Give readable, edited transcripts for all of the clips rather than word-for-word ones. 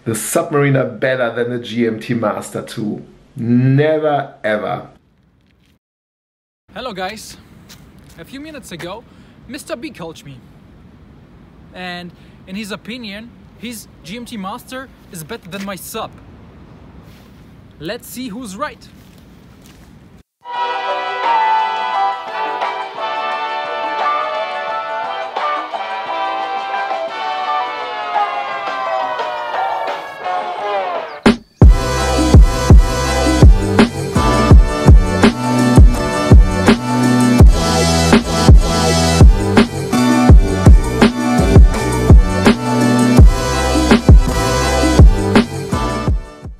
The Submariner better than the GMT Master 2. Never ever. Hello guys. A few minutes ago, Mr. B called me. And in his opinion, his GMT Master is better than my sub. Let's see who's right.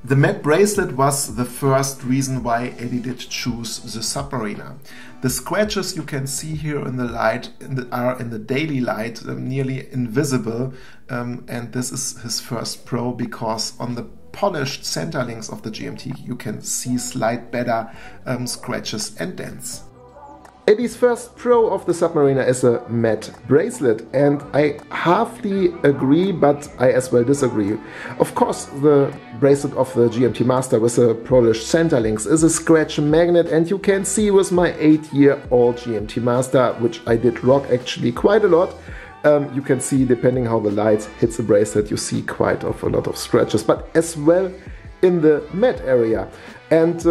The matte bracelet was the first reason why Eddy did choose the Submariner. The scratches you can see here in the light are in the daily light nearly invisible, and this is his first pro because on the polished center links of the GMT you can see slight better scratches and dents. Eddy's first pro of the Submariner is a matte bracelet, and I halfly agree, but I as well disagree. Of course, the bracelet of the GMT Master with the polished center links is a scratch magnet, and you can see with my 8-year-old GMT Master, which I did rock actually quite a lot, you can see, depending how the light hits the bracelet, you see quite a lot of scratches, but as well in the matte area. And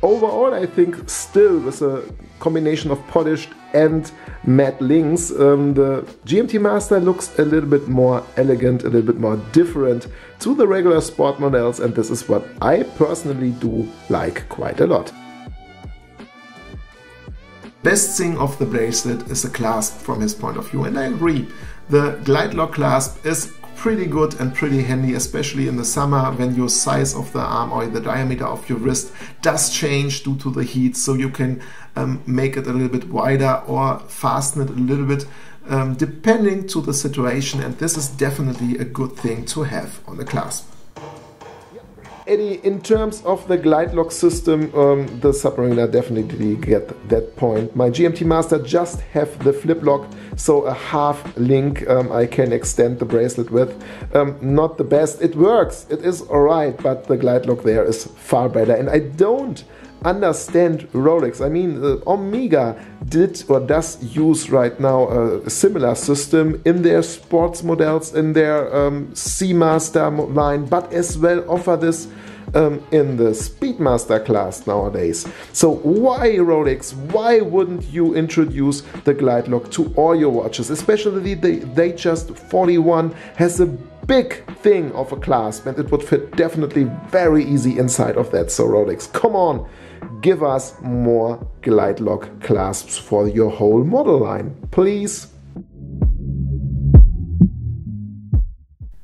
overall, I think still with a combination of polished and matte links, the GMT Master looks a little bit more elegant, a little bit more different to the regular sport models, and this is what I personally do like quite a lot. Best thing of the bracelet is the clasp from his point of view, and I agree. The glide lock clasp is pretty good and pretty handy, especially in the summer when your size of the arm or the diameter of your wrist does change due to the heat, so you can make it a little bit wider or fasten it a little bit depending to the situation, and this is definitely a good thing to have on the clasp. Eddy, in terms of the glide lock system, the Submariner definitely get that point. My GMT Master just have the flip lock, so a half link I can extend the bracelet with. Not the best, it works, it is alright, but the glide lock there is far better, and I don't understand Rolex. I mean, Omega did or does use right now a similar system in their sports models, in their Master line, but as well offer this in the Speedmaster class nowadays. So why Rolex? Why wouldn't you introduce the glide lock to all your watches? Especially the Datejust 41 has a big thing of a clasp, and it would fit definitely very easy inside of that. So Rolex, come on, give us more glide lock clasps for your whole model line, please.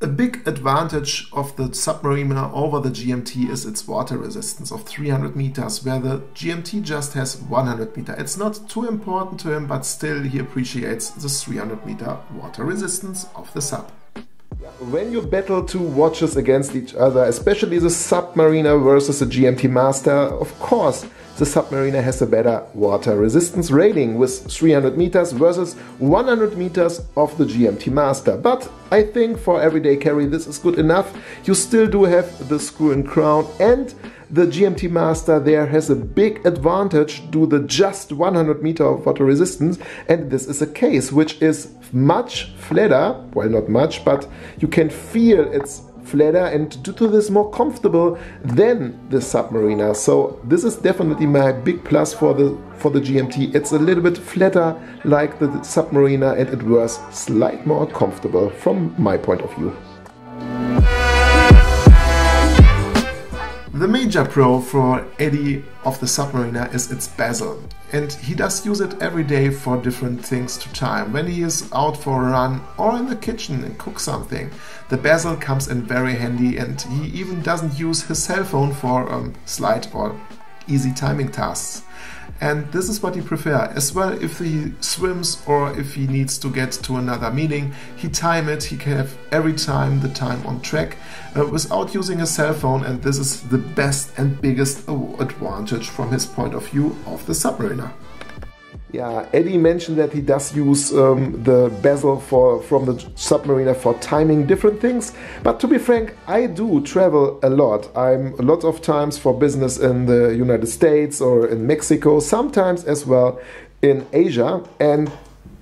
A big advantage of the Submariner over the GMT is its water resistance of 300 meters, where the GMT just has 100 meters. It's not too important to him, but still he appreciates the 300 meter water resistance of the sub. When you battle two watches against each other, especially the Submariner versus the GMT Master, of course the Submariner has a better water resistance rating with 300 meters versus 100 meters of the GMT Master. But I think for everyday carry this is good enough. You still do have the screw and crown, and the GMT Master there has a big advantage to the just 100 meter of water resistance, and this is a case which is much flatter, well not much, but you can feel it's flatter and due to this more comfortable than the Submariner. So this is definitely my big plus for the GMT. It's a little bit flatter like the Submariner, and it was slightly more comfortable from my point of view. The major pro for Eddy of the Submariner is its bezel, and he does use it every day for different things to time. When he is out for a run or in the kitchen and cook something, the bezel comes in very handy, and he even doesn't use his cell phone for slight or easy timing tasks. And this is what he prefers. As well, if he swims or if he needs to get to another meeting, he time it, he can have every time the time on track without using a cell phone, and this is the best and biggest advantage from his point of view of the Submariner. Yeah, Eddy mentioned that he does use the bezel from the Submariner for timing different things. But to be frank, I do travel a lot. I'm a lot of times for business in the United States or in Mexico, sometimes as well in Asia. And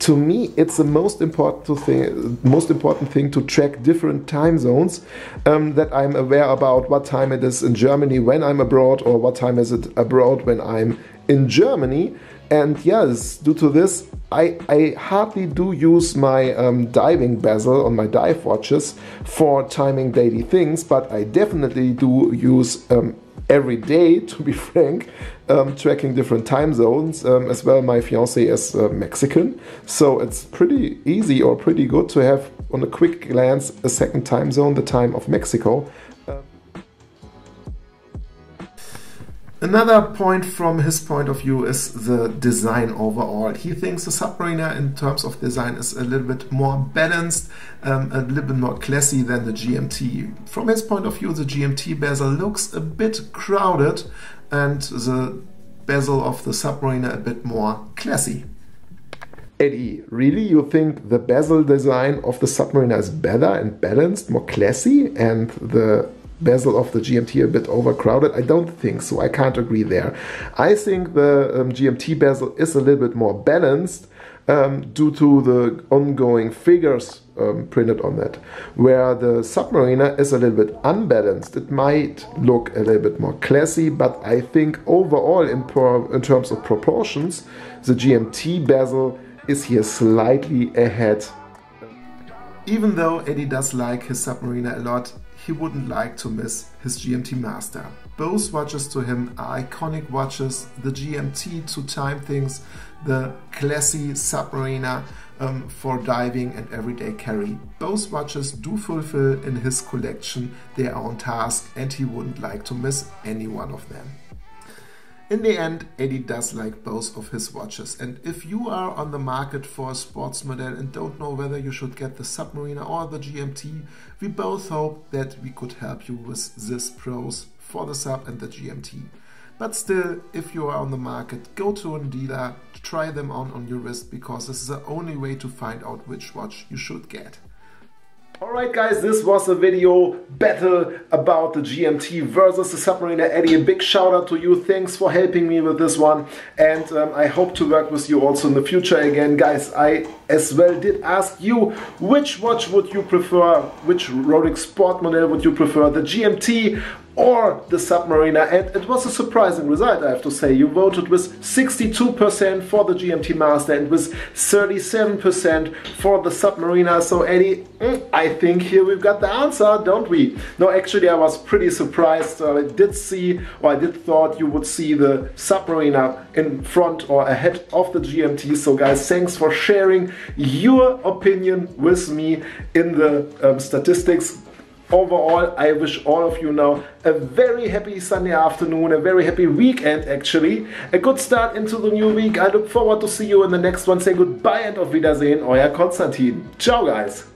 to me, it's the most important thing to track different time zones, that I'm aware about what time it is in Germany when I'm abroad, or what time is it abroad when I'm in Germany. And yes, due to this, I hardly do use my diving bezel on my dive watches for timing daily things, but I definitely do use every day, to be frank, tracking different time zones. As well, my fiance is Mexican, so it's pretty easy or pretty good to have on a quick glance a second time zone, the time of Mexico. Another point from his point of view is the design overall. He thinks the Submariner in terms of design is a little bit more balanced, a little bit more classy than the GMT. From his point of view, the GMT bezel looks a bit crowded and the bezel of the Submariner a bit more classy. Eddy, really? You think the bezel design of the Submariner is better and balanced, more classy, and the bezel of the GMT a bit overcrowded? I don't think so. I can't agree there. I think the GMT bezel is a little bit more balanced due to the ongoing figures printed on that, where the Submariner is a little bit unbalanced. It might look a little bit more classy, but I think overall in terms of proportions, the GMT bezel is here slightly ahead. Even though Eddy does like his Submariner a lot, he wouldn't like to miss his GMT Master. Both watches to him are iconic watches. The GMT to time things, the classy Submariner for diving and everyday carry. Both watches do fulfill in his collection their own task, and he wouldn't like to miss any one of them. In the end, Eddy does like both of his watches, and if you are on the market for a sports model and don't know whether you should get the Submariner or the GMT, we both hope that we could help you with this pros for the Sub and the GMT. But still, if you are on the market, go to a dealer, try them on your wrist, because this is the only way to find out which watch you should get. Alright guys, this was a video battle about the GMT versus the Submariner. Eddy, a big shout out to you. Thanks for helping me with this one, and I hope to work with you also in the future again. Guys, I as well did ask you, which watch would you prefer, which Rolex sport model would you prefer, the GMT or the Submariner, and it was a surprising result, I have to say. You voted with 62% for the GMT Master and with 37% for the Submariner. So Eddy, I think here we've got the answer, don't we? No, actually I was pretty surprised. I did thought you would see the Submariner in front or ahead of the GMT. So guys, thanks for sharing your opinion with me in the statistics. Overall, I wish all of you now a very happy Sunday afternoon, a very happy weekend actually, a good start into the new week. I look forward to see you in the next one. Say goodbye and auf Wiedersehen, euer Konstantin. Ciao guys.